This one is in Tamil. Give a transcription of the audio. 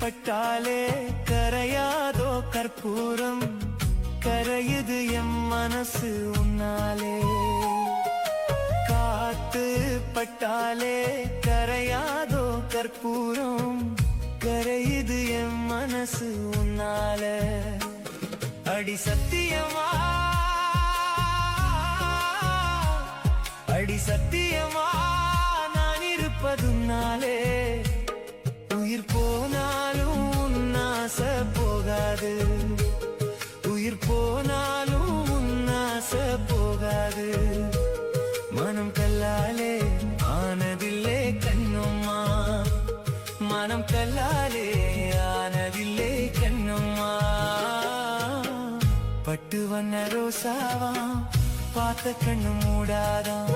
பட்டாலே கரையாதோ கற்பூரம், கரையுது எம் மனசு உன்னாலே. காத்து பட்டாலே கரையாதோ கற்பூரம், கரையுது எம் மனசு உன்னால. அடி சத்தியமா, அடி சத்தியமா நான் இருப்பதுனாலே. உயிர் போனாலும் உன்னாச போகாது, உயிர் போனாலும் உன்னாச போகாது. மனம் கல்லாலே ஆனதில்லை கண்ணம்மா, மனம் கல்லாலே ஆனதில்லை கண்ணம்மா. பட்டு வண்ண ரோசாவா பார்த்த கண்ணு மூடாதான்,